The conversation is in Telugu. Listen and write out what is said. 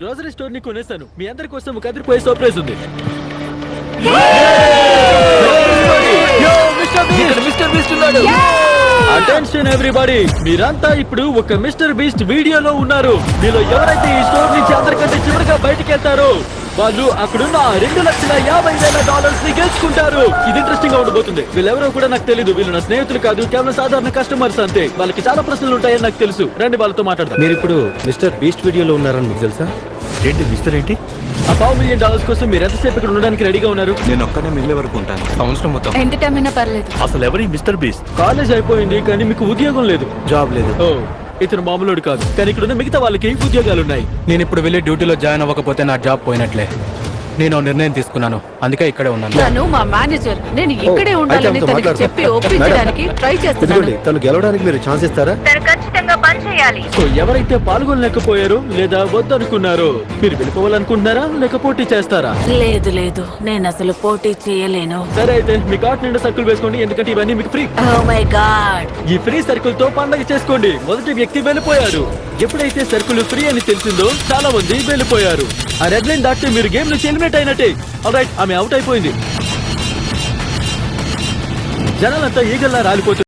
గ్రోసరీ స్టోర్ ని కొనేసాను. మీ అందరి కోసం ఒక అదిరిపోయే సర్ప్రైజ్ ఉంది. అటెన్షన్ ఎవ్రీబడి, మీరంతా ఇప్పుడు ఒక మిస్టర్ బీస్ట్ వీడియోలో ఉన్నారు. మీలో ఎవరైతే ఈ స్టోర్ నుంచి అందరికంటే చివరిగా బయటికి వెళ్తారో వాళ్ళు అక్కడున్న $2,50,000 ని గెలుచుకుంటారు. ఇది ఇంట్రెస్టింగ్ గా ఉండబోతుంది. వీళ్ళెవరో కూడా నాకు తెలియదు. వీళ్ళు నా స్నేహితులు కాదు, కేవలం సాధారణ కస్టమర్స్ అంతే. వాళ్ళకి చాలా ప్రశ్నలు ఉంటాయని నాకు తెలుసు. రండి వాళ్ళతో మాట్లాడదాం. మీరు ఇప్పుడు మిస్టర్ బీస్ట్ వీడియోలో ఉన్నారని మీకు తెలుసా? ఏంటి మిస్టర్ ఏంటి? ఆ $5,000,000 కోసం మీరు ఎంతసేపు ఇక్కడ ఉండడానికి రెడీగా ఉన్నారు? నేను ఒక్కనే మిగిలే వరకు ఉంటాను. సంవత్సరం మొత్తం. ఎంత టైం అయినా పర్లేదు. అసలు ఎవరి మిస్టర్ బీస్ట్? కాలేజ్ అయిపోయింది కానీ మీకు ఉద్యోగం లేదు. జాబ్ లేదు. ఓ, ఇతను మామూలుడు కాదు. కానీ ఇక్కడ ఉన్న మిగతా వాళ్ళకి ఉద్యోగాలున్నాయి. నేను ఇప్పుడు వెళ్ళి డ్యూటీలో జాయిన్ అవ్వకపోతే నా జాబ్ పోయినట్లే. నేను నిర్ణయం తీసుకున్నాను, అందుకే ఇక్కడే ఉన్నాను. తను మా మేనేజర్. నేను ఇక్కడే ఉండాలని అయితే తనకి మాట్లాడతా. చెప్పి ఒప్పించడానికి ట్రై చేస్తున్నాను. ఇదిగోండి, తను గెలవడానికి మీరు ఛాన్స్ ఇస్తారా? తను ఖచ్చితంగా పని చేయాలి. సో ఎవరైతే పాల్గొనలేకపోయారో లేదా వద్దనుకున్నారో మీరు వెళ్ళిపోవాలనుకుంటున్నారా లేక పోటీ చేస్తారా? లేదు లేదు, నేను అసలు పోటీ చేయలేను. సరే అయితే మీ కార్ట్ నిండా సర్కిల్ వేసుకోండి, ఎందుకంటే ఇవన్నీ మీకు ఫ్రీ. ఓ మై గాడ్, ఈ ఫ్రీ సర్కిల్ తో పండగ చేసుకోండి. మొదటి వ్యక్తి వెళ్ళిపోయారు. ఎప్పుడైతే సర్కిల్ ఫ్రీ అని తెలిసిందో చాలా మంది వెళ్ళిపోయారు. ఆ రెడ్ లైన్ దాటితే మీరు గేమ్ నుంచి ఎలిమినేట్ అయినట్టే. ఆల్రైట్, ఆమె అవుట్ అయిపోయింది. జనాలంతా ఈగల్లా రాలిపోతుంది.